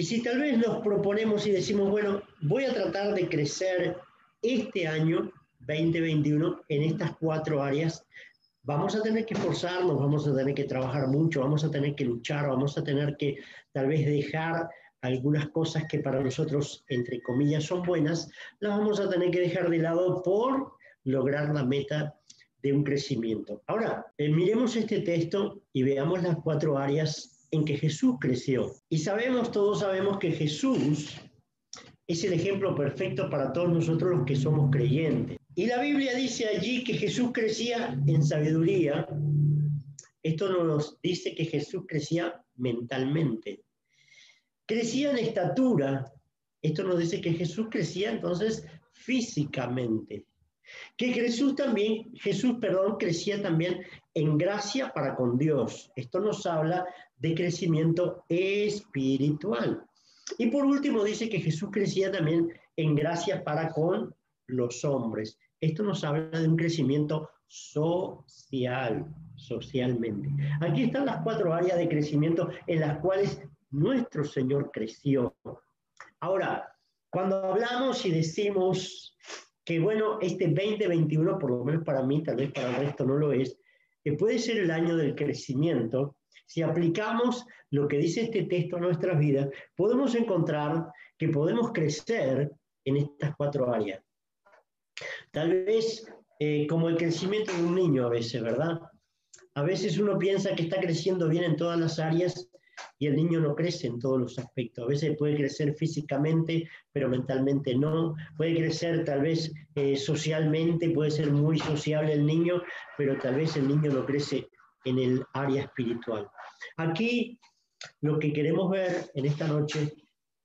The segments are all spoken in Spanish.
Y si tal vez nos proponemos y decimos, bueno, voy a tratar de crecer este año 2021 en estas 4 áreas, vamos a tener que esforzarnos, vamos a tener que trabajar mucho, vamos a tener que luchar, vamos a tener que tal vez dejar algunas cosas que para nosotros, entre comillas, son buenas, las vamos a tener que dejar de lado por lograr la meta de un crecimiento. Ahora, miremos este texto y veamos las 4 áreas en que Jesús creció. Y todos sabemos que Jesús es el ejemplo perfecto para todos nosotros los que somos creyentes. Y la Biblia dice allí que Jesús crecía en sabiduría. Esto nos dice que Jesús crecía mentalmente. Crecía en estatura. Esto nos dice que Jesús crecía entonces físicamente. Que Jesús crecía también en gracia para con Dios. Esto nos habla de crecimiento espiritual. Y por último dice que Jesús crecía también en gracia para con los hombres. Esto nos habla de un crecimiento socialmente. Aquí están las 4 áreas de crecimiento en las cuales nuestro Señor creció. Ahora, cuando hablamos y decimos que bueno, este 2021, por lo menos para mí, tal vez para el resto no lo es, que puede ser el año del crecimiento, si aplicamos lo que dice este texto a nuestras vidas, podemos encontrar que podemos crecer en estas 4 áreas. Tal vez como el crecimiento de un niño a veces, ¿verdad? A veces uno piensa que está creciendo bien en todas las áreas y el niño no crece en todos los aspectos. A veces puede crecer físicamente, pero mentalmente no. Puede crecer tal vez socialmente, puede ser muy sociable el niño, pero tal vez el niño no crece en el área espiritual. Aquí lo que queremos ver en esta noche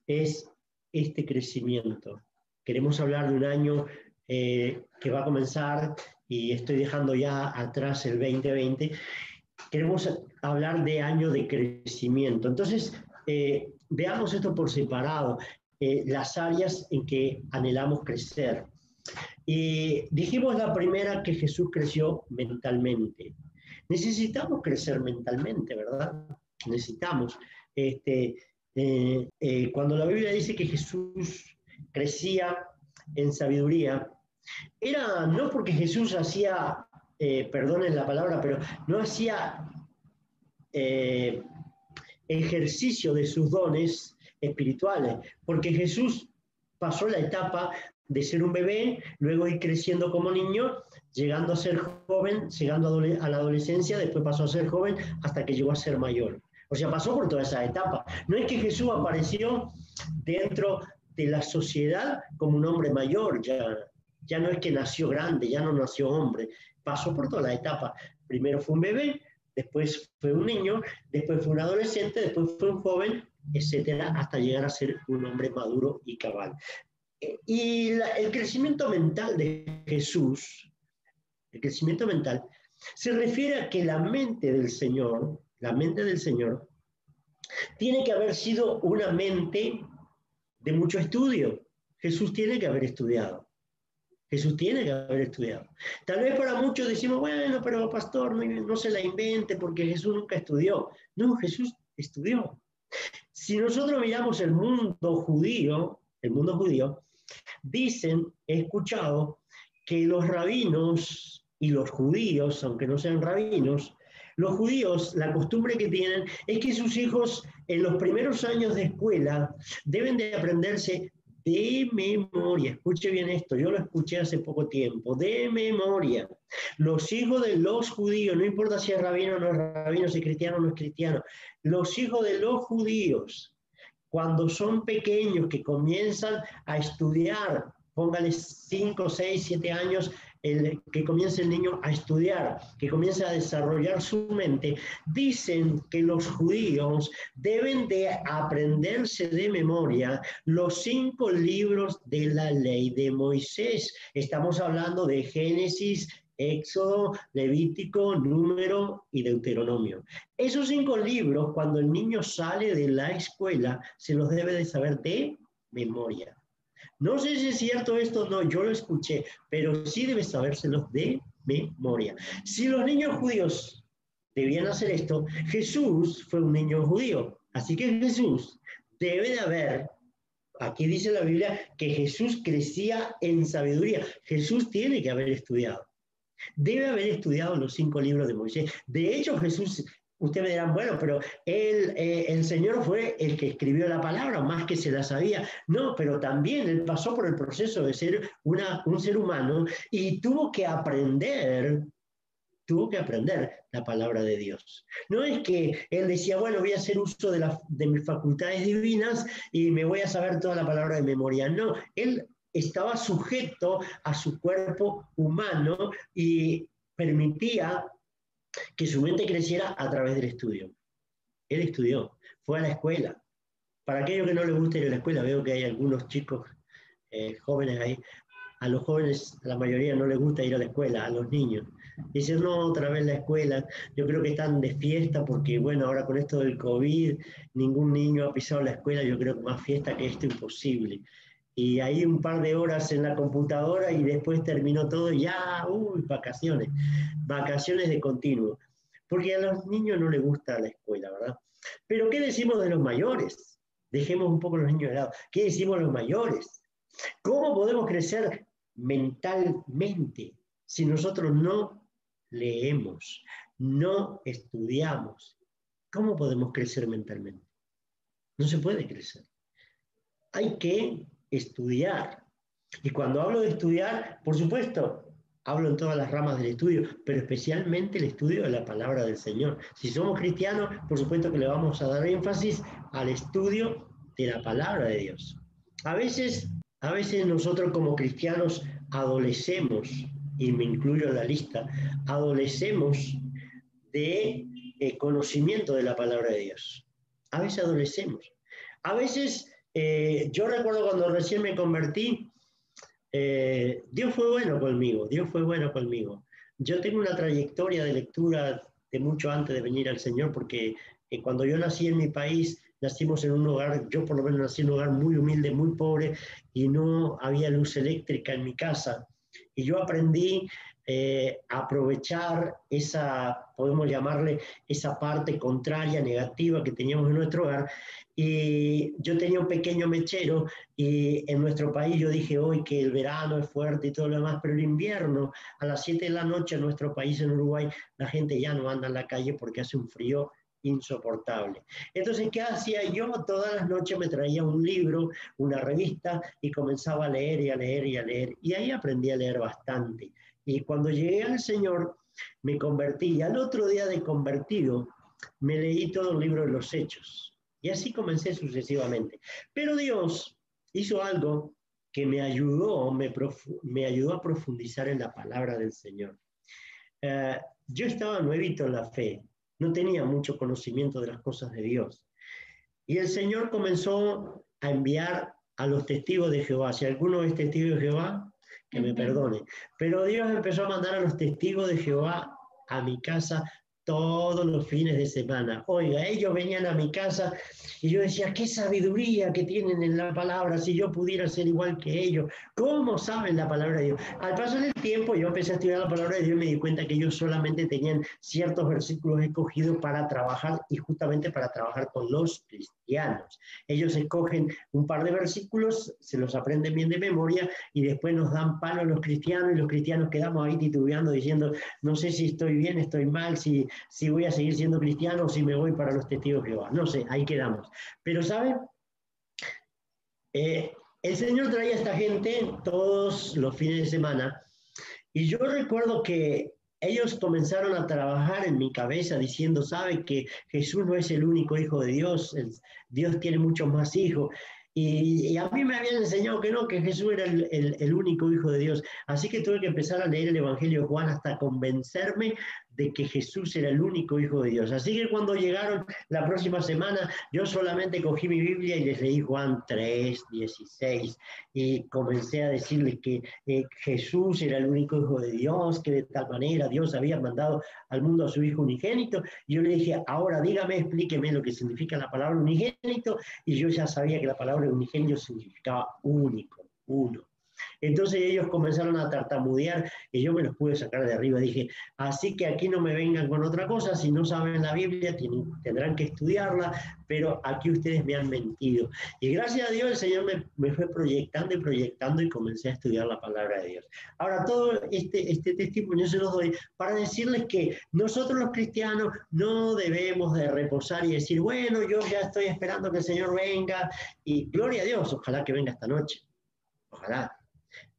es este crecimiento. Queremos hablar de un año que va a comenzar, y estoy dejando ya atrás el 2020, queremos hablar de año de crecimiento. Entonces, veamos esto por separado, las áreas en que anhelamos crecer. Y dijimos la primera que Jesús creció mentalmente. Necesitamos crecer mentalmente, ¿verdad? Necesitamos. Cuando la Biblia dice que Jesús crecía en sabiduría, era no porque Jesús hacía, perdonen la palabra, pero no hacía ejercicio de sus dones espirituales, porque Jesús pasó la etapa de ser un bebé, luego ir creciendo como niño, llegando a ser joven, llegando a la adolescencia, después pasó a ser joven hasta que llegó a ser mayor. O sea, pasó por toda esa etapa. No es que Jesús apareció dentro de la sociedad como un hombre mayor, ya no es que nació grande, ya no nació hombre, pasó por toda la etapa. Primero fue un bebé, después fue un niño, después fue un adolescente, después fue un joven, etcétera, hasta llegar a ser un hombre maduro y cabal. Y el crecimiento mental de Jesús, el crecimiento mental, se refiere a que la mente del Señor, tiene que haber sido una mente de mucho estudio. Jesús tiene que haber estudiado. Jesús tiene que haber estudiado. Tal vez para muchos decimos, bueno, pero pastor, no se la invente porque Jesús nunca estudió. No, Jesús estudió. Si nosotros miramos el mundo judío, dicen, he escuchado, que los rabinos y los judíos, aunque no sean rabinos, los judíos, la costumbre que tienen es que sus hijos en los primeros años de escuela deben de aprenderse de memoria. Escuche bien esto, yo lo escuché hace poco tiempo, de memoria. Los hijos de los judíos, no importa si es rabino o no es rabino, si es cristiano o no es cristiano, los hijos de los judíos, cuando son pequeños, que comienzan a estudiar, póngales 5, 6, 7 años, que comience el niño a estudiar, que comience a desarrollar su mente, dicen que los judíos deben de aprenderse de memoria los 5 libros de la ley de Moisés. Estamos hablando de Génesis, Éxodo, Levítico, Número y Deuteronomio. Esos 5 libros, cuando el niño sale de la escuela, se los debe de saber de memoria. No sé si es cierto esto, no, yo lo escuché, pero sí debe sabérselos de memoria. Si los niños judíos debían hacer esto, Jesús fue un niño judío, así que Jesús debe de haber, aquí dice la Biblia, que Jesús crecía en sabiduría. Jesús tiene que haber estudiado. Debe haber estudiado los 5 libros de Moisés. De hecho, Jesús, ustedes me dirán, bueno, pero el Señor fue el que escribió la palabra, más que se la sabía. No, pero también él pasó por el proceso de ser un ser humano y tuvo que aprender la palabra de Dios. No es que él decía, bueno, voy a hacer uso de mis facultades divinas y me voy a saber toda la palabra de memoria. No, él estaba sujeto a su cuerpo humano y permitía que su mente creciera a través del estudio. Él estudió, fue a la escuela. Para aquellos que no les gusta ir a la escuela, veo que hay algunos chicos jóvenes ahí. A los jóvenes, a la mayoría no les gusta ir a la escuela, a los niños. Dicen, no, otra vez la escuela. Yo creo que están de fiesta porque, bueno, ahora con esto del COVID, ningún niño ha pisado la escuela. Yo creo que más fiesta que esto imposible. Y ahí un par de horas en la computadora y después terminó todo y ya, vacaciones. Vacaciones de continuo. Porque a los niños no les gusta la escuela, ¿verdad? Pero ¿qué decimos de los mayores? Dejemos un poco los niños de lado. ¿Qué decimos de los mayores? ¿Cómo podemos crecer mentalmente si nosotros no leemos, no estudiamos? ¿Cómo podemos crecer mentalmente? No se puede crecer. Hay que estudiar. Y cuando hablo de estudiar, por supuesto, hablo en todas las ramas del estudio, pero especialmente el estudio de la palabra del Señor. Si somos cristianos, por supuesto que le vamos a dar énfasis al estudio de la palabra de Dios. A veces nosotros como cristianos adolecemos, y me incluyo en la lista, adolecemos de conocimiento de la palabra de Dios. A veces adolecemos. A veces, yo recuerdo cuando recién me convertí, Dios fue bueno conmigo, Dios fue bueno conmigo. Yo tengo una trayectoria de lectura de mucho antes de venir al Señor, porque cuando yo nací en mi país, nacimos en un hogar, yo por lo menos nací en un hogar muy humilde, muy pobre, y no había luz eléctrica en mi casa. Y yo aprendí a aprovechar esa, podemos llamarle, esa parte contraria, negativa que teníamos en nuestro hogar. Y yo tenía un pequeño mechero y en nuestro país yo dije hoy que el verano es fuerte y todo lo demás, pero el invierno a las 7 de la noche en nuestro país, en Uruguay, la gente ya no anda en la calle porque hace un frío insoportable. Entonces, ¿qué hacía yo? Todas las noches me traía un libro, una revista y comenzaba a leer y a leer y a leer. Y ahí aprendí a leer bastante. Y cuando llegué al Señor, me convertí. Y al otro día de convertido, me leí todo el libro de los Hechos. Y así comencé sucesivamente. Pero Dios hizo algo que me ayudó a profundizar en la palabra del Señor. Yo estaba nuevito en la fe, no tenía mucho conocimiento de las cosas de Dios. Y el Señor comenzó a enviar a los testigos de Jehová. Si alguno es testigo de Jehová, que me perdone. Pero Dios empezó a mandar a los testigos de Jehová a mi casa todos los fines de semana. Oiga, ellos venían a mi casa y yo decía, qué sabiduría que tienen en la palabra, si yo pudiera ser igual que ellos. ¿Cómo saben la palabra de Dios? Al paso del tiempo yo empecé a estudiar la palabra de Dios y me di cuenta que ellos solamente tenían ciertos versículos escogidos para trabajar y justamente para trabajar con los cristianos. Ellos escogen un par de versículos, se los aprenden bien de memoria y después nos dan palo a los cristianos y los cristianos quedamos ahí titubeando diciendo, no sé si estoy bien, estoy mal, si voy a seguir siendo cristiano o si me voy para los testigos de Jehová. No sé, ahí quedamos. Pero, ¿saben? El Señor traía a esta gente todos los fines de semana y yo recuerdo que ellos comenzaron a trabajar en mi cabeza diciendo, ¿sabe que Jesús no es el único hijo de Dios? Dios tiene muchos más hijos. Y a mí me habían enseñado que no, que Jesús era el único hijo de Dios. Así que tuve que empezar a leer el Evangelio de Juan hasta convencerme de que Jesús era el único hijo de Dios. Así que cuando llegaron la próxima semana, yo solamente cogí mi Biblia y les leí Juan 3:16 y comencé a decirles que Jesús era el único hijo de Dios, que de tal manera Dios había mandado al mundo a su hijo unigénito. Y yo le dije, ahora dígame, explíqueme lo que significa la palabra unigénito. Y yo ya sabía que la palabra unigénito significaba único, uno. Entonces ellos comenzaron a tartamudear y yo me los pude sacar de arriba. Dije, así que aquí no me vengan con otra cosa, si no saben la Biblia tendrán que estudiarla, pero aquí ustedes me han mentido. Y gracias a Dios el Señor me fue proyectando y proyectando y comencé a estudiar la palabra de Dios. Ahora, todo este testimonio se los doy para decirles que nosotros los cristianos no debemos de reposar y decir, bueno, yo ya estoy esperando que el Señor venga y gloria a Dios, ojalá que venga esta noche, ojalá.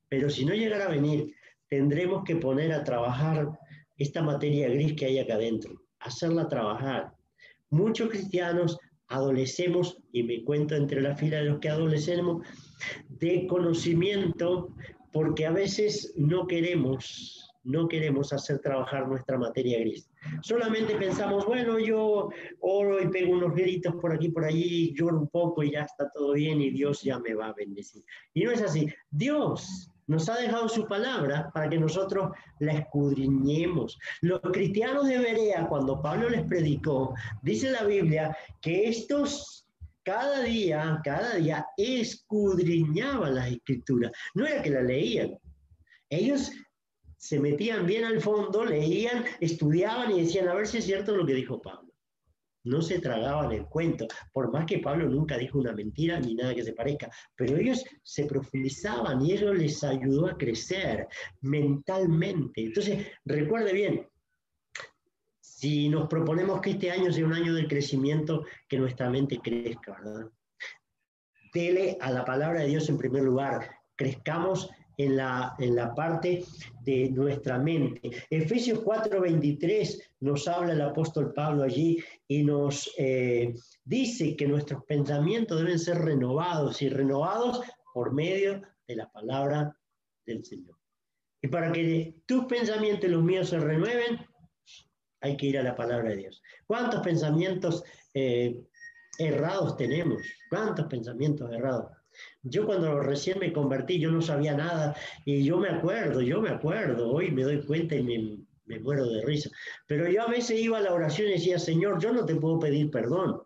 Pero si no llegara a venir, tendremos que poner a trabajar esta materia gris que hay acá adentro, hacerla trabajar. Muchos cristianos adolecemos, y me cuento entre la fila de los que adolecemos, de conocimiento, porque a veces no queremos hacer trabajar nuestra materia gris. Solamente pensamos, bueno, yo oro y pego unos gritos por aquí, por allí, lloro un poco y ya está todo bien y Dios ya me va a bendecir. Y no es así. Dios nos ha dejado su palabra para que nosotros la escudriñemos. Los cristianos de Berea, cuando Pablo les predicó, dice la Biblia que estos cada día escudriñaban las escrituras. No era que las leían. Ellos se metían bien al fondo, leían, estudiaban y decían, a ver si es cierto lo que dijo Pablo. No se tragaban el cuento, por más que Pablo nunca dijo una mentira ni nada que se parezca, pero ellos se profundizaban y eso les ayudó a crecer mentalmente. Entonces, recuerde bien, si nos proponemos que este año sea un año de crecimiento, que nuestra mente crezca, ¿verdad? Dele a la palabra de Dios en primer lugar, crezcamos en la parte de nuestra mente. Efesios 4:23 nos habla el apóstol Pablo allí y nos dice que nuestros pensamientos deben ser renovados y renovados por medio de la palabra del Señor. Y para que tus pensamientos y los míos se renueven, hay que ir a la palabra de Dios. ¿Cuántos pensamientos errados tenemos? ¿Cuántos pensamientos errados? Yo cuando recién me convertí, yo no sabía nada y yo me acuerdo, hoy me doy cuenta y me muero de risa. Pero yo a veces iba a la oración y decía, Señor, yo no te puedo pedir perdón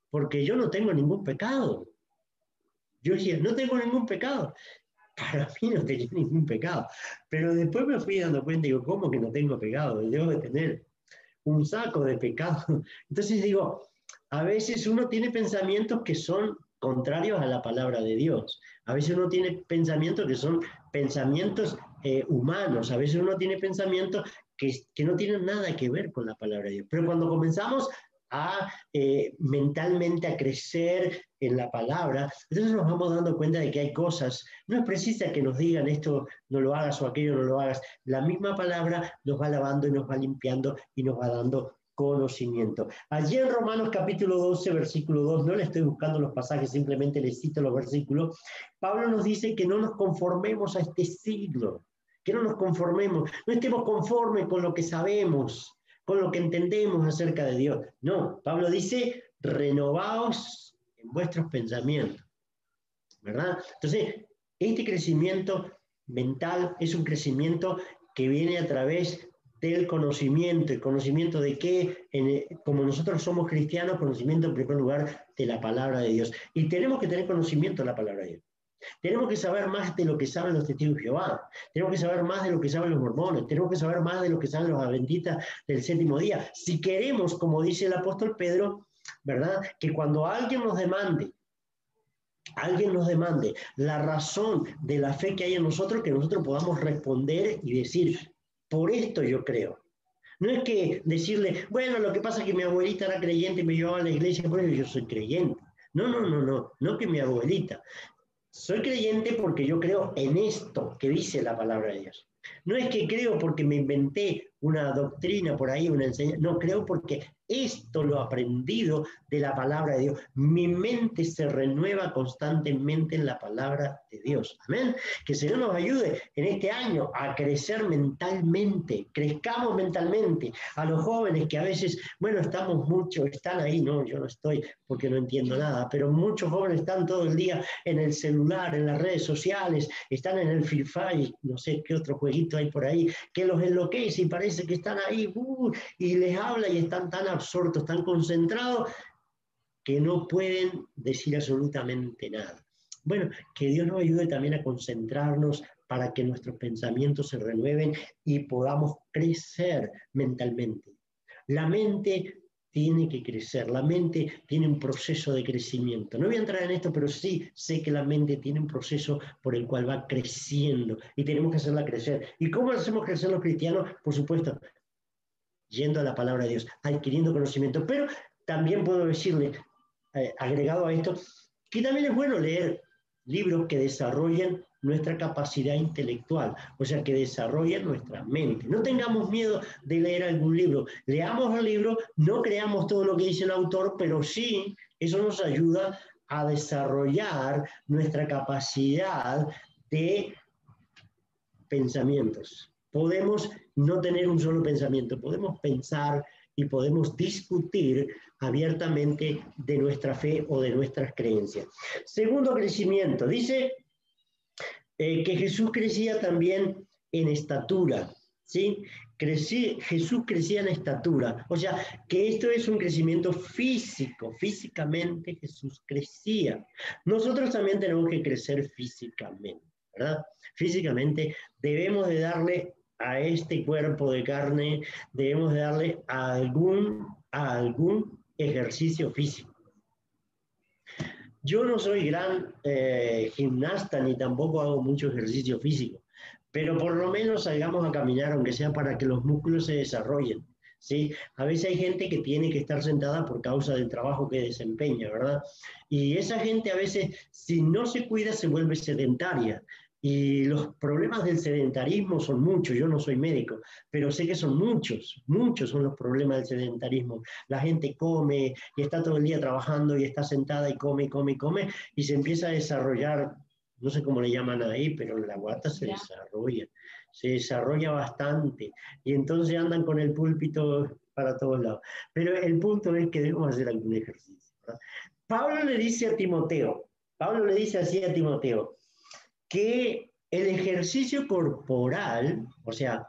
porque yo no tengo ningún pecado. Yo decía, no tengo ningún pecado. Para mí no tenía ningún pecado. Pero después me fui dando cuenta y digo, ¿cómo que no tengo pecado? Debo de tener un saco de pecado. Entonces digo, a veces uno tiene pensamientos que son contrarios a la palabra de Dios. A veces uno tiene pensamientos que son pensamientos humanos. A veces uno tiene pensamientos que no tienen nada que ver con la palabra de Dios. Pero cuando comenzamos a mentalmente a crecer en la palabra, entonces nos vamos dando cuenta de que hay cosas, no es precisa que nos digan esto no lo hagas o aquello no lo hagas, la misma palabra nos va lavando y nos va limpiando y nos va dando conocimiento. Allí en Romanos capítulo 12, versículo 2, no le estoy buscando los pasajes, simplemente les cito los versículos, Pablo nos dice que no nos conformemos a este siglo, que no nos conformemos, no estemos conformes con lo que sabemos, con lo que entendemos acerca de Dios. No, Pablo dice, renovaos en vuestros pensamientos, ¿verdad? Entonces, este crecimiento mental es un crecimiento que viene a través del conocimiento. ¿El conocimiento de qué? Como nosotros somos cristianos, conocimiento en primer lugar de la palabra de Dios. Y tenemos que tener conocimiento de la palabra de Dios. Tenemos que saber más de lo que saben los testigos de Jehová. Tenemos que saber más de lo que saben los mormones. Tenemos que saber más de lo que saben los adventistas del séptimo día. Si queremos, como dice el apóstol Pedro, ¿verdad? Que cuando alguien nos demande la razón de la fe que hay en nosotros, que nosotros podamos responder y decir, por esto yo creo. No es que decirle, bueno, lo que pasa es que mi abuelita era creyente y me llevaba a la iglesia, por eso yo soy creyente. No que mi abuelita. Soy creyente porque yo creo en esto que dice la palabra de Dios. No es que creo porque me inventé una doctrina por ahí, una enseñanza. No, creo porque esto lo he aprendido de la palabra de Dios. Mi mente se renueva constantemente en la palabra de Dios. Amén. Que el Señor nos ayude en este año a crecer mentalmente. Crezcamos mentalmente. A los jóvenes que a veces, bueno, están ahí. No, yo no estoy porque no entiendo nada. Pero muchos jóvenes están todo el día en el celular, en las redes sociales. Están en el Free Fire, no sé qué otro jueguito hay por ahí, que los enloquece y parece que están ahí y les habla y están tan absortos, tan concentrados, que no pueden decir absolutamente nada. Bueno, que Dios nos ayude también a concentrarnos para que nuestros pensamientos se renueven y podamos crecer mentalmente. La mente tiene que crecer, la mente tiene un proceso de crecimiento. No voy a entrar en esto, pero sí sé que la mente tiene un proceso por el cual va creciendo y tenemos que hacerla crecer. ¿Y cómo hacemos crecer los cristianos? Por supuesto, yendo a la palabra de Dios, adquiriendo conocimiento. Pero también puedo decirle, agregado a esto, que también es bueno leer libros que desarrollen nuestra capacidad intelectual, o sea, que desarrollen nuestra mente. No tengamos miedo de leer algún libro, leamos el libro, no creamos todo lo que dice el autor, pero sí, eso nos ayuda a desarrollar nuestra capacidad de pensamientos. Podemos no tener un solo pensamiento, podemos pensar y podemos discutir abiertamente de nuestra fe o de nuestras creencias. Segundo crecimiento, dice que Jesús crecía también en estatura, ¿sí? Jesús crecía en estatura, o sea, que esto es un crecimiento físico, físicamente Jesús crecía. Nosotros también tenemos que crecer físicamente, ¿verdad? Físicamente debemos de darle a este cuerpo de carne, debemos de darle a algún ejercicio físico. Yo no soy gran gimnasta ni tampoco hago mucho ejercicio físico, pero por lo menos salgamos a caminar, aunque sea para que los músculos se desarrollen, ¿sí? A veces hay gente que tiene que estar sentada por causa del trabajo que desempeña, ¿verdad? Y esa gente a veces, si no se cuida, se vuelve sedentaria. Y los problemas del sedentarismo son muchos, yo no soy médico, pero sé que son muchos, muchos son los problemas del sedentarismo. La gente come y está todo el día trabajando y está sentada y come, come, come, y se empieza a desarrollar, no sé cómo le llaman ahí, pero la guata se desarrolla bastante, y entonces andan con el púlpito para todos lados. Pero el punto es que debemos hacer algún ejercicio, ¿verdad? Pablo le dice a Timoteo, Pablo le dice así a Timoteo, que el ejercicio corporal, o sea,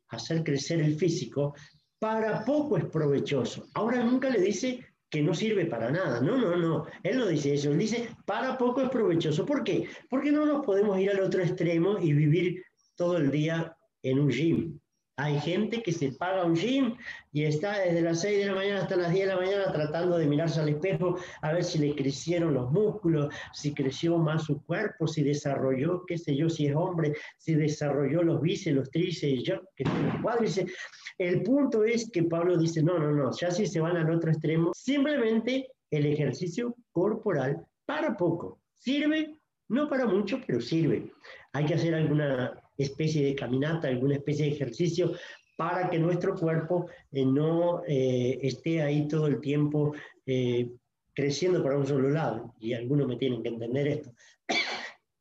hacer crecer el físico, para poco es provechoso. Ahora nunca le dice que no sirve para nada. No, no, no. Él no dice eso. Él dice, para poco es provechoso. ¿Por qué? Porque no nos podemos ir al otro extremo y vivir todo el día en un gym. Hay gente que se paga un gym y está desde las 6 de la mañana hasta las 10 de la mañana tratando de mirarse al espejo a ver si le crecieron los músculos, si creció más su cuerpo, si desarrolló, qué sé yo, si es hombre, si desarrolló los bíceps, los tríceps, yo, que los cuádriceps. El punto es que Pablo dice, no, no, no, ya si se van al otro extremo, simplemente el ejercicio corporal para poco. Sirve, no para mucho, pero sirve. Hay que hacer alguna especie de caminata, alguna especie de ejercicio para que nuestro cuerpo no esté ahí todo el tiempo creciendo para un solo lado. Y algunos me tienen que entender esto.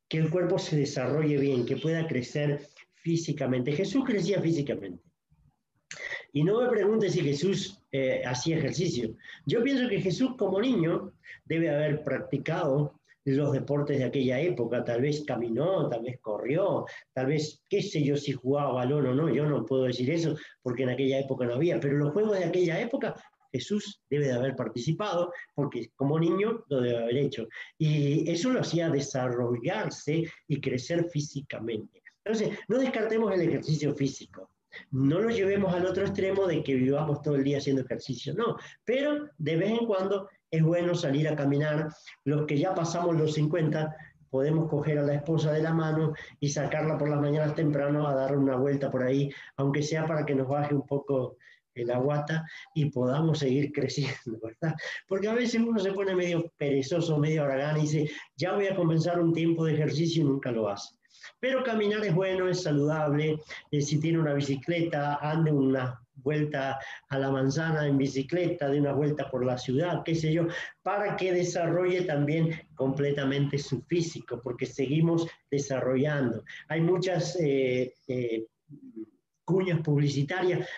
Que el cuerpo se desarrolle bien, que pueda crecer físicamente. Jesús crecía físicamente. Y no me pregunte si Jesús hacía ejercicio. Yo pienso que Jesús como niño debe haber practicado los deportes de aquella época, tal vez caminó, tal vez corrió, tal vez, qué sé yo, si jugaba balón o no, yo no puedo decir eso porque en aquella época no había, pero los juegos de aquella época Jesús debe de haber participado porque como niño lo debe haber hecho. Y eso lo hacía desarrollarse y crecer físicamente. Entonces, no descartemos el ejercicio físico. No lo llevemos al otro extremo de que vivamos todo el día haciendo ejercicio, no, pero de vez en cuando es bueno salir a caminar. Los que ya pasamos los 50 podemos coger a la esposa de la mano y sacarla por las mañanas temprano a dar una vuelta por ahí, aunque sea para que nos baje un poco la guata y podamos seguir creciendo, ¿verdad? Porque a veces uno se pone medio perezoso, medio haragán y dice, ya voy a comenzar un tiempo de ejercicio y nunca lo hace. Pero caminar es bueno, es saludable. Si tiene una bicicleta, ande una vuelta a la manzana en bicicleta, de una vuelta por la ciudad, qué sé yo, para que desarrolle también completamente su físico, porque seguimos desarrollando. Hay muchas cuñas publicitarias,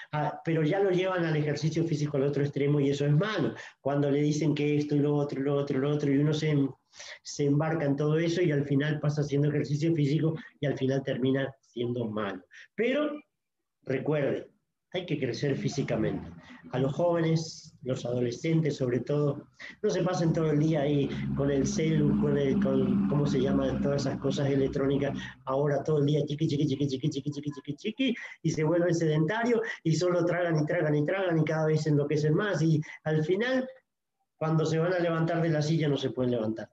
pero ya lo llevan al ejercicio físico al otro extremo y eso es malo. Cuando le dicen que esto y lo otro, y lo otro, y lo otro, y uno se embarca en todo eso y al final pasa haciendo ejercicio físico y al final termina siendo malo. Pero recuerde, hay que crecer físicamente. A los jóvenes, los adolescentes sobre todo, no se pasen todo el día ahí con el celu, con ¿cómo se llama? Todas esas cosas electrónicas, ahora todo el día chiqui, chiqui, chiqui, chiqui, chiqui, chiqui, chiqui, chiqui, y se vuelven sedentarios y solo tragan y tragan y tragan y cada vez se enloquecen más y al final cuando se van a levantar de la silla no se pueden levantar.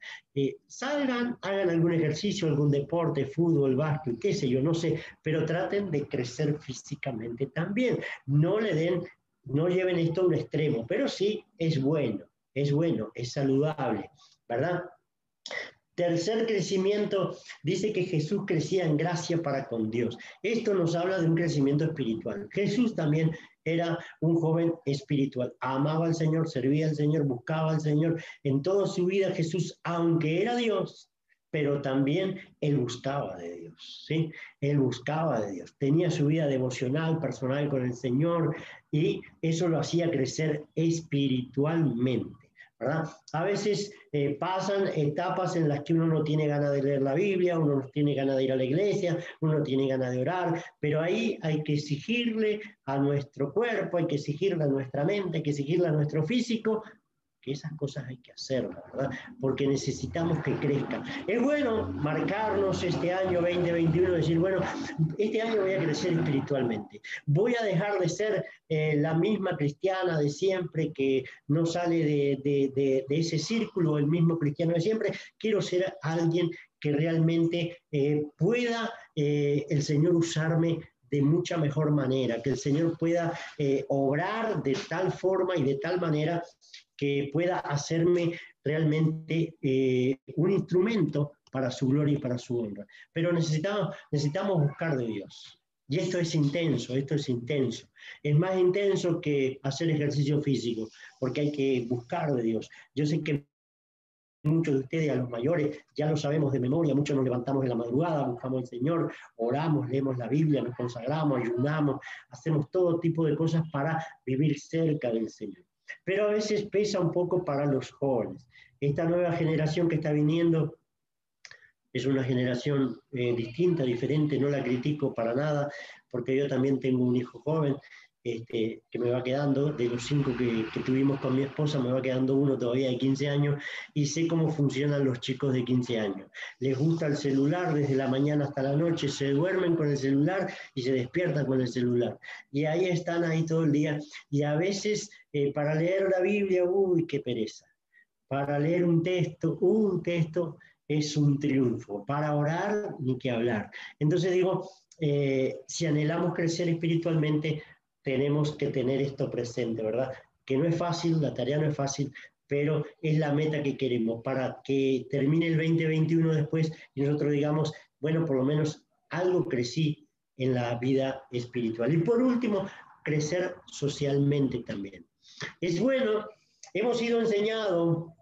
Salgan, hagan algún ejercicio, algún deporte, fútbol, básquet, qué sé yo, no sé, pero traten de crecer físicamente también. No le den, no lleven esto a un extremo, pero sí es bueno, es saludable, ¿verdad? Tercer crecimiento, dice que Jesús crecía en gracia para con Dios. Esto nos habla de un crecimiento espiritual. Jesús también era un joven espiritual. Amaba al Señor, servía al Señor, buscaba al Señor. En toda su vida Jesús, aunque era Dios, pero también él buscaba de Dios, ¿sí? Él buscaba de Dios. Tenía su vida devocional, personal con el Señor y eso lo hacía crecer espiritualmente. ¿Verdad? A veces pasan etapas en las que uno no tiene ganas de leer la Biblia, uno no tiene ganas de ir a la iglesia, uno no tiene ganas de orar, pero ahí hay que exigirle a nuestro cuerpo, hay que exigirle a nuestra mente, hay que exigirle a nuestro físico, que esas cosas hay que hacerlas, ¿verdad? Porque necesitamos que crezcan. Es bueno marcarnos este año 2021, decir, bueno, este año voy a crecer espiritualmente, voy a dejar de ser la misma cristiana de siempre que no sale de ese círculo, el mismo cristiano de siempre, quiero ser alguien que realmente pueda el Señor usarme de mucha mejor manera, que el Señor pueda obrar de tal forma y de tal manera que pueda hacerme realmente un instrumento para su gloria y para su honra. Pero necesitamos buscar de Dios. Y esto es intenso, esto es intenso. Es más intenso que hacer ejercicio físico, porque hay que buscar de Dios. Yo sé que muchos de ustedes, a los mayores, ya lo sabemos de memoria, muchos nos levantamos en la madrugada, buscamos al Señor, oramos, leemos la Biblia, nos consagramos, ayunamos, hacemos todo tipo de cosas para vivir cerca del Señor. Pero a veces pesa un poco para los jóvenes. Esta nueva generación que está viniendo es una generación distinta, diferente, no la critico para nada, porque yo también tengo un hijo joven que me va quedando, de los 5 que tuvimos con mi esposa, me va quedando uno todavía de 15 años, y sé cómo funcionan los chicos de 15 años. Les gusta el celular desde la mañana hasta la noche, se duermen con el celular y se despiertan con el celular. Y ahí están ahí todo el día, y a veces para leer la Biblia, uy, qué pereza. Para leer un texto es un triunfo. Para orar, ni que hablar. Entonces digo, si anhelamos crecer espiritualmente, tenemos que tener esto presente, ¿verdad? Que no es fácil, la tarea no es fácil, pero es la meta que queremos para que termine el 2021 después y nosotros digamos, bueno, por lo menos algo crecí en la vida espiritual. Y por último, crecer socialmente también. Es bueno. Hemos sido enseñados,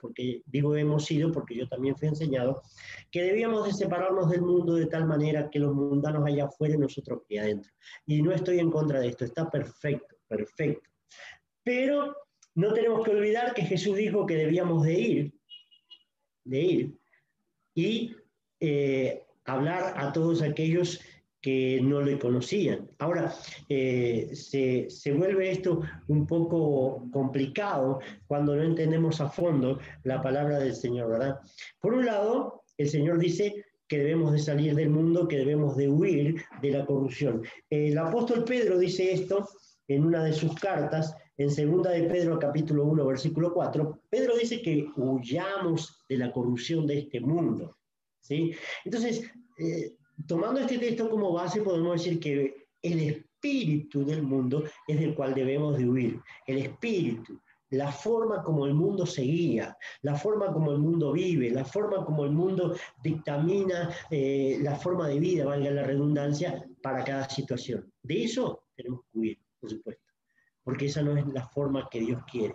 porque digo hemos sido porque yo también fui enseñado, que debíamos de separarnos del mundo de tal manera que los mundanos allá afuera y nosotros aquí adentro. Y no estoy en contra de esto, está perfecto, perfecto. Pero no tenemos que olvidar que Jesús dijo que debíamos de ir y hablar a todos aquellos que no le conocían. Ahora, se vuelve esto un poco complicado cuando no entendemos a fondo la palabra del Señor, ¿verdad? Por un lado, el Señor dice que debemos de salir del mundo, que debemos de huir de la corrupción. El apóstol Pedro dice esto en una de sus cartas, en 2 de Pedro capítulo 1, versículo 4, Pedro dice que huyamos de la corrupción de este mundo, ¿sí? Entonces, tomando este texto como base, podemos decir que el espíritu del mundo es del cual debemos de huir. El espíritu, la forma como el mundo se guía, la forma como el mundo vive, la forma como el mundo dictamina la forma de vida, valga la redundancia, para cada situación. De eso tenemos que huir, por supuesto, porque esa no es la forma que Dios quiere.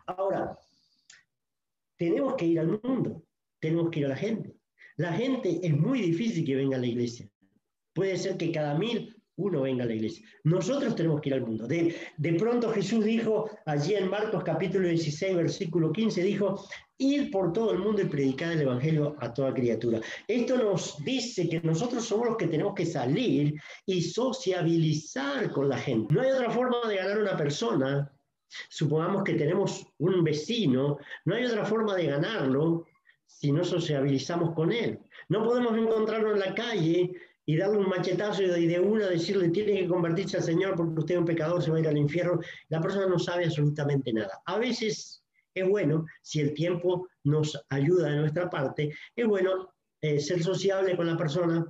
Ahora, tenemos que ir al mundo, tenemos que ir a la gente. La gente es muy difícil que venga a la iglesia. Puede ser que cada 1000 uno venga a la iglesia. Nosotros tenemos que ir al mundo. De pronto Jesús dijo, allí en Marcos capítulo 16, versículo 15, dijo, ir por todo el mundo y predicar el evangelio a toda criatura. Esto nos dice que nosotros somos los que tenemos que salir y sociabilizar con la gente. No hay otra forma de ganar a una persona. Supongamos que tenemos un vecino, no hay otra forma de ganarlo si no sociabilizamos con él. No podemos encontrarlo en la calle y darle un machetazo y de una decirle tiene que convertirse al Señor porque usted es un pecador, se va a ir al infierno. La persona no sabe absolutamente nada. A veces es bueno, si el tiempo nos ayuda de nuestra parte, es bueno ser sociable con la persona,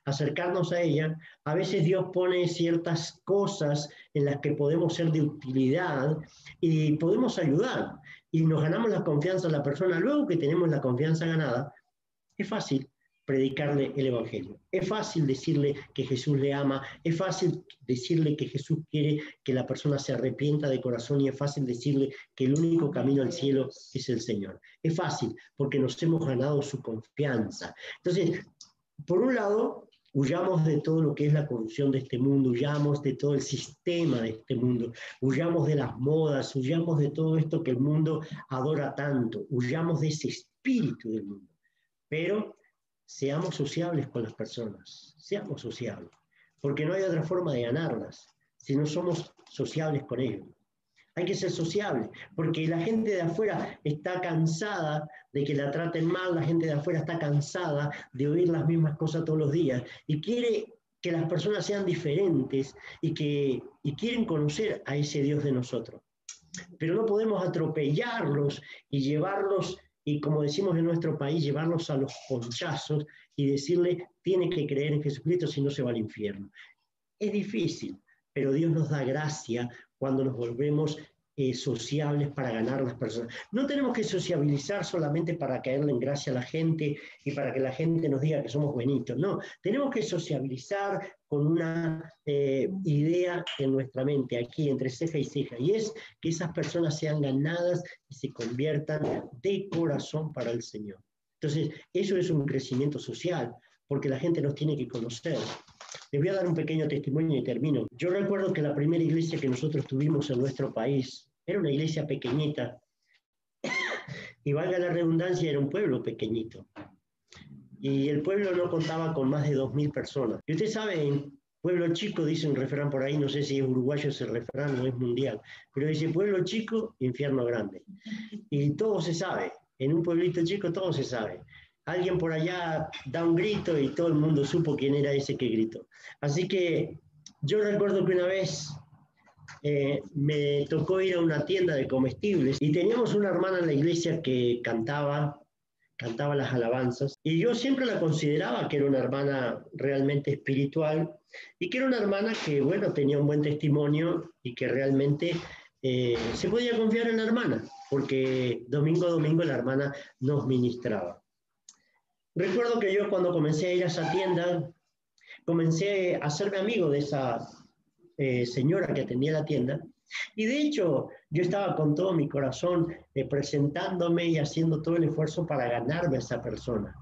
acercarnos a ella. A veces Dios pone ciertas cosas en las que podemos ser de utilidad y podemos ayudar y nos ganamos la confianza de la persona. Luego que tenemos la confianza ganada, es fácil predicarle el evangelio. Es fácil decirle que Jesús le ama, es fácil decirle que Jesús quiere que la persona se arrepienta de corazón y es fácil decirle que el único camino al cielo es el Señor. Es fácil porque nos hemos ganado su confianza. Entonces, por un lado, huyamos de todo lo que es la corrupción de este mundo, huyamos de todo el sistema de este mundo, huyamos de las modas, huyamos de todo esto que el mundo adora tanto, huyamos de ese espíritu del mundo. Pero seamos sociables con las personas, seamos sociables, porque no hay otra forma de ganarlas si no somos sociables con ellos. Hay que ser sociable, porque la gente de afuera está cansada de que la traten mal, la gente de afuera está cansada de oír las mismas cosas todos los días y quiere que las personas sean diferentes y quieren conocer a ese Dios de nosotros. Pero no podemos atropellarlos y llevarlos, y como decimos en nuestro país, llevarlos a los ponchazos y decirle, tiene que creer en Jesucristo si no se va al infierno. Es difícil, pero Dios nos da gracia cuando nos volvemos sociables para ganar a las personas. No tenemos que sociabilizar solamente para caerle en gracia a la gente y para que la gente nos diga que somos buenitos. No, tenemos que sociabilizar con una idea en nuestra mente, aquí entre ceja y ceja, y es que esas personas sean ganadas y se conviertan de corazón para el Señor. Entonces, eso es un crecimiento social, porque la gente nos tiene que conocer. Les voy a dar un pequeño testimonio y termino. Yo recuerdo que la primera iglesia que nosotros tuvimos en nuestro país era una iglesia pequeñita, y valga la redundancia, era un pueblo pequeñito. Y el pueblo no contaba con más de 2.000 personas. Y usted sabe, en pueblo chico, dice un refrán por ahí, no sé si es uruguayo ese refrán o es mundial, pero dice pueblo chico, infierno grande. Y todo se sabe, en un pueblito chico todo se sabe. Alguien por allá da un grito y todo el mundo supo quién era ese que gritó. Así que yo recuerdo que una vez me tocó ir a una tienda de comestibles y teníamos una hermana en la iglesia que cantaba las alabanzas, y yo siempre la consideraba que era una hermana realmente espiritual y que era una hermana que, bueno, tenía un buen testimonio y que realmente se podía confiar en la hermana, porque domingo a domingo la hermana nos ministraba. Recuerdo que yo cuando comencé a ir a esa tienda, comencé a hacerme amigo de esa señora que atendía la tienda, y de hecho yo estaba con todo mi corazón presentándome y haciendo todo el esfuerzo para ganarme a esa persona.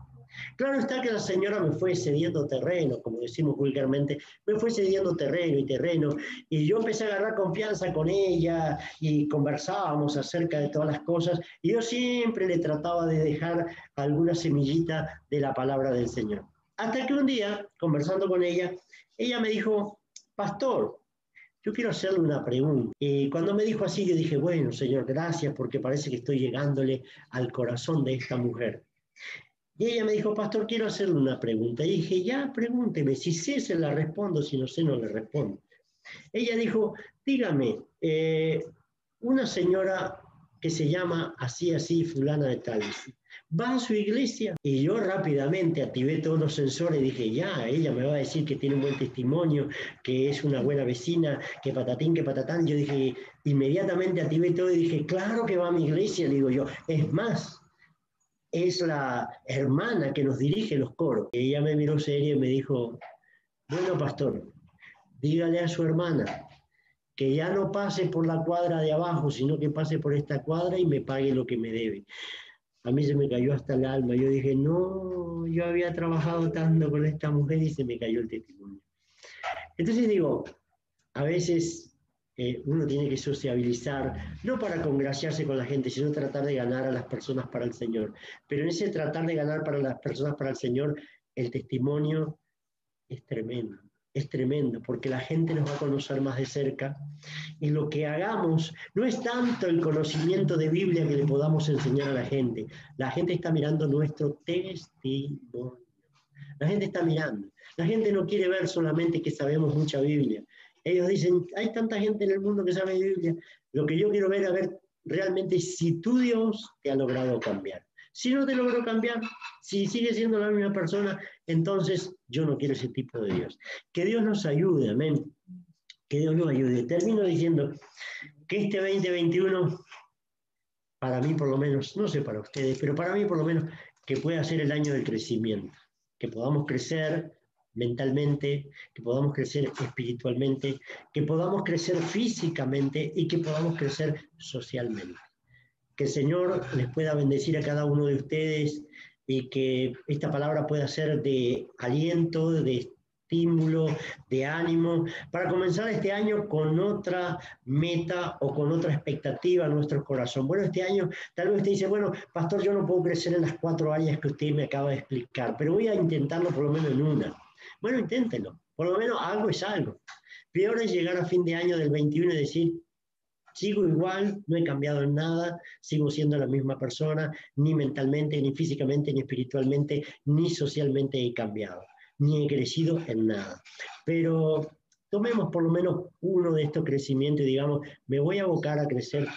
Claro está que la señora me fue cediendo terreno, como decimos vulgarmente, me fue cediendo terreno, y yo empecé a agarrar confianza con ella y conversábamos acerca de todas las cosas, y yo siempre le trataba de dejar alguna semillita de la palabra del Señor. Hasta que un día, conversando con ella me dijo, pastor, yo quiero hacerle una pregunta. Y cuando me dijo así, yo dije, bueno, Señor, gracias, porque parece que estoy llegándole al corazón de esta mujer. Y ella me dijo, pastor, quiero hacerle una pregunta. Y dije, ya, pregúnteme, si sé, se la respondo, si no sé, no le respondo. Ella dijo, dígame, una señora que se llama así, fulana de tal, ¿va a su iglesia? Y yo rápidamente activé todos los sensores y dije, ya, ella me va a decir que tiene un buen testimonio, que es una buena vecina, que patatín, que patatán. Yo dije, inmediatamente activé todo y dije, claro que va a mi iglesia, le digo yo. Es más, es la hermana que nos dirige los coros. Y ella me miró seria y me dijo, bueno, pastor, dígale a su hermana que ya no pase por la cuadra de abajo, sino que pase por esta cuadra y me pague lo que me debe. A mí se me cayó hasta el alma. Yo dije, no, yo había trabajado tanto con esta mujer y se me cayó el testimonio. Entonces digo, a veces uno tiene que sociabilizar, no para congraciarse con la gente, sino tratar de ganar a las personas para el Señor. Pero en ese tratar de ganar para las personas para el Señor, el testimonio es tremendo, porque la gente nos va a conocer más de cerca y lo que hagamos no es tanto el conocimiento de Biblia que le podamos enseñar a la gente está mirando nuestro testimonio, la gente está mirando, la gente no quiere ver solamente que sabemos mucha Biblia, ellos dicen, hay tanta gente en el mundo que sabe Biblia, lo que yo quiero ver, a ver realmente si tu Dios te ha logrado cambiar. Si no te logró cambiar, si sigue siendo la misma persona, entonces yo no quiero ese tipo de Dios. Que Dios nos ayude, amén. Que Dios nos ayude. Termino diciendo que este 2021, para mí por lo menos, no sé para ustedes, pero para mí por lo menos, que pueda ser el año del crecimiento. Que podamos crecer mentalmente, que podamos crecer espiritualmente, que podamos crecer físicamente y que podamos crecer socialmente. Que el Señor les pueda bendecir a cada uno de ustedes y que esta palabra pueda ser de aliento, de estímulo, de ánimo, para comenzar este año con otra meta o con otra expectativa en nuestro corazón. Bueno, este año tal vez usted dice, bueno, pastor, yo no puedo crecer en las 4 áreas que usted me acaba de explicar, pero voy a intentarlo por lo menos en una. Bueno, inténtenlo, por lo menos algo es algo. Peor es llegar a fin de año del 21 y decir, sigo igual, no he cambiado en nada, sigo siendo la misma persona, ni mentalmente, ni físicamente, ni espiritualmente, ni socialmente he cambiado, ni he crecido en nada. Pero tomemos por lo menos uno de estos crecimientos y digamos, me voy a abocar a crecer,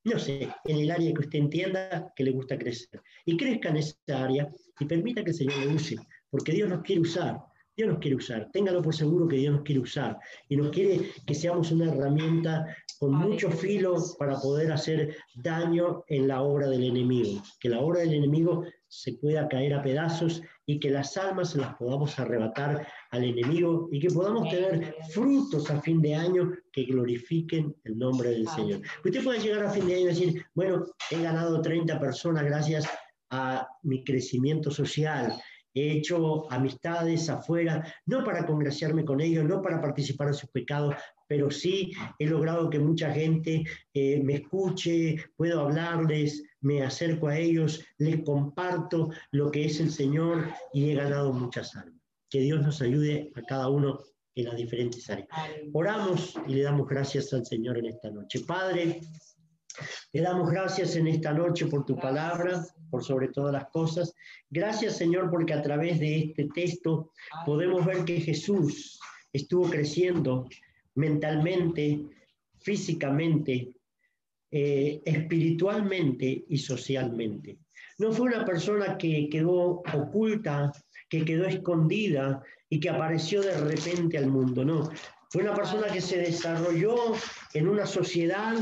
no sé, en el área que usted entienda que le gusta crecer. Y crezca en esa área y permita que el Señor le use, porque Dios nos quiere usar. Dios nos quiere usar, téngalo por seguro que Dios nos quiere usar y nos quiere que seamos una herramienta con mucho filo para poder hacer daño en la obra del enemigo, que la obra del enemigo se pueda caer a pedazos y que las almas se las podamos arrebatar al enemigo y que podamos tener frutos a fin de año que glorifiquen el nombre del Señor. Usted puede llegar a fin de año y decir, bueno, he ganado 30 personas gracias a mi crecimiento social, he hecho amistades afuera, no para congraciarme con ellos, no para participar en sus pecados, pero sí he logrado que mucha gente me escuche, puedo hablarles, me acerco a ellos, les comparto lo que es el Señor y he ganado muchas almas. Que Dios nos ayude a cada uno en las diferentes áreas. Oramos y le damos gracias al Señor en esta noche. Padre, le damos gracias en esta noche por tu palabra, por sobre todas las cosas. Gracias, Señor, porque a través de este texto podemos ver que Jesús estuvo creciendo mentalmente, físicamente, espiritualmente y socialmente. No fue una persona que quedó oculta, que quedó escondida y que apareció de repente al mundo, no. Fue una persona que se desarrolló en una sociedad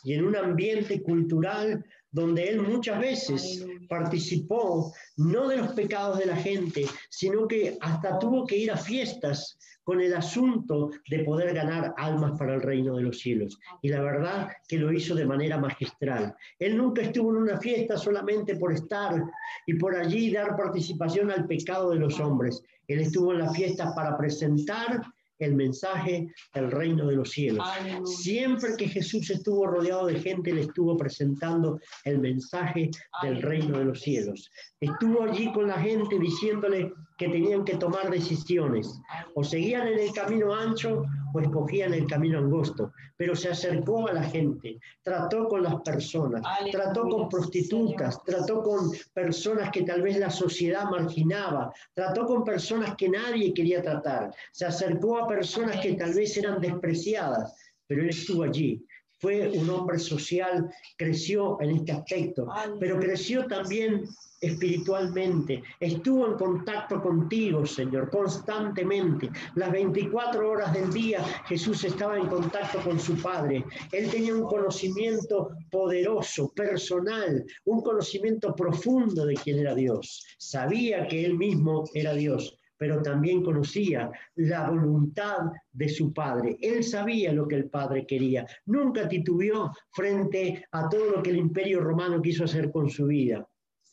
y en un ambiente cultural donde él muchas veces participó no de los pecados de la gente, sino que hasta tuvo que ir a fiestas con el asunto de poder ganar almas para el reino de los cielos. Y la verdad que lo hizo de manera magistral. Él nunca estuvo en una fiesta solamente por estar y por allí dar participación al pecado de los hombres. Él estuvo en la fiesta para presentar el mensaje del reino de los cielos. Aleluya. Siempre que Jesús estuvo rodeado de gente, le estuvo presentando el mensaje del reino de los cielos. Estuvo allí con la gente diciéndole que tenían que tomar decisiones. O seguían en el camino ancho o escogían el camino angosto. Pero se acercó a la gente, trató con las personas, trató con prostitutas, trató con personas que tal vez la sociedad marginaba, trató con personas que nadie quería tratar. Se acercó a personas que tal vez eran despreciadas, pero él estuvo allí. Fue un hombre social, creció en este aspecto, pero creció también espiritualmente. Estuvo en contacto contigo, Señor, constantemente. Las 24 horas del día Jesús estaba en contacto con su Padre. Él tenía un conocimiento poderoso, personal, un conocimiento profundo de quién era Dios. Sabía que él mismo era Dios, pero también conocía la voluntad de su Padre. Él sabía lo que el Padre quería. Nunca titubeó frente a todo lo que el Imperio Romano quiso hacer con su vida.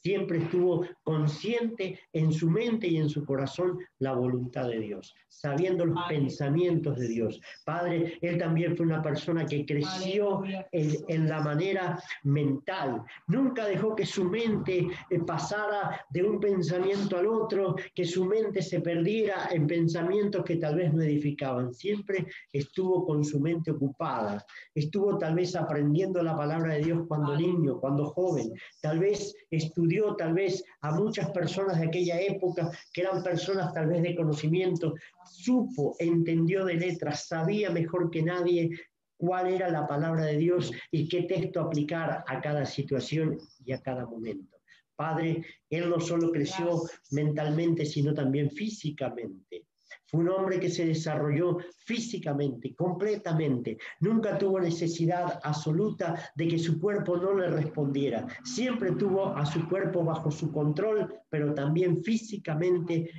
siempre estuvo consciente en su mente y en su corazón la voluntad de Dios, sabiendo los pensamientos de Dios. Padre, él también fue una persona que creció en la manera mental. Nunca dejó que su mente pasara de un pensamiento al otro, que su mente se perdiera en pensamientos que tal vez no edificaban. Siempre estuvo con su mente ocupada. Estuvo tal vez aprendiendo la palabra de Dios cuando niño, cuando joven. Tal vez estudió tal vez a muchas personas de aquella época que eran personas tal vez de conocimiento. Supo, entendió de letras, sabía mejor que nadie cuál era la palabra de Dios y qué texto aplicar a cada situación y a cada momento. Padre, él no solo creció mentalmente, sino también físicamente. Fue un hombre que se desarrolló físicamente, completamente. Nunca tuvo necesidad absoluta de que su cuerpo no le respondiera. Siempre tuvo a su cuerpo bajo su control, pero también físicamente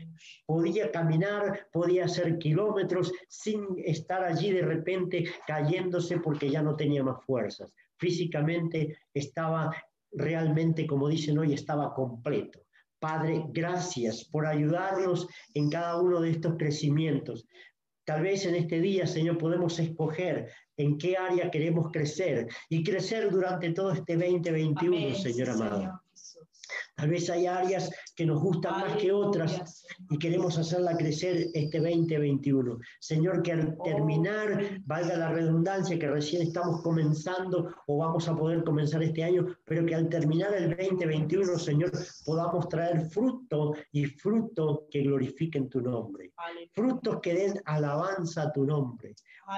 podía caminar, podía hacer kilómetros sin estar allí de repente cayéndose porque ya no tenía más fuerzas. Físicamente estaba realmente, como dicen hoy, estaba completo. Padre, gracias por ayudarnos en cada uno de estos crecimientos. Tal vez en este día, Señor, podemos escoger en qué área queremos crecer y crecer durante todo este 2021, amén, Señor amado. Señor. Tal vez hay áreas que nos gustan más que otras y queremos hacerla crecer este 2021. Señor, que al terminar, valga la redundancia, que recién estamos comenzando o vamos a poder comenzar este año, pero que al terminar el 2021, Señor, podamos traer fruto y fruto que glorifiquen tu nombre. Frutos que den alabanza a tu nombre.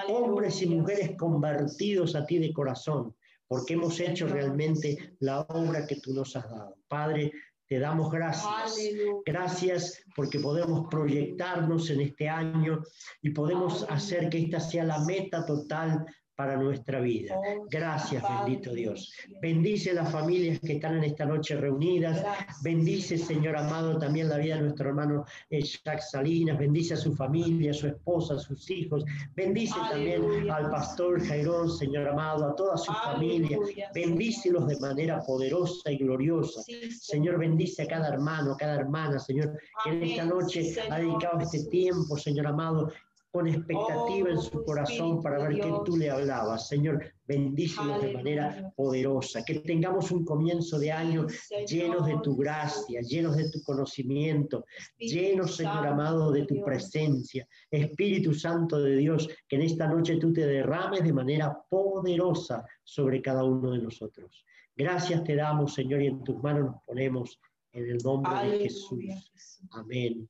Hombres y mujeres convertidos a ti de corazón, porque hemos hecho realmente la obra que tú nos has dado. Padre, te damos gracias. Gracias porque podemos proyectarnos en este año y podemos hacer que esta sea la meta total para nuestra vida. Gracias, bendito Dios. Bendice las familias que están en esta noche reunidas. Bendice, Señor amado, también la vida de nuestro hermano Jacques Salinas. Bendice a su familia, a su esposa, a sus hijos. Bendice también al pastor Jairón, Señor amado, a toda su familia. Bendícelos de manera poderosa y gloriosa. Señor, bendice a cada hermano, a cada hermana, Señor, que en esta noche ha dedicado este tiempo, Señor amado, con expectativa en su corazón para ver que tú le hablabas. Señor, bendícelos de manera poderosa. Que tengamos un comienzo de año llenos de tu gracia, llenos de tu conocimiento, llenos, Señor amado, de tu presencia. Espíritu Santo de Dios, que en esta noche tú te derrames de manera poderosa sobre cada uno de nosotros. Gracias te damos, Señor, y en tus manos nos ponemos en el nombre de Jesús. Amén.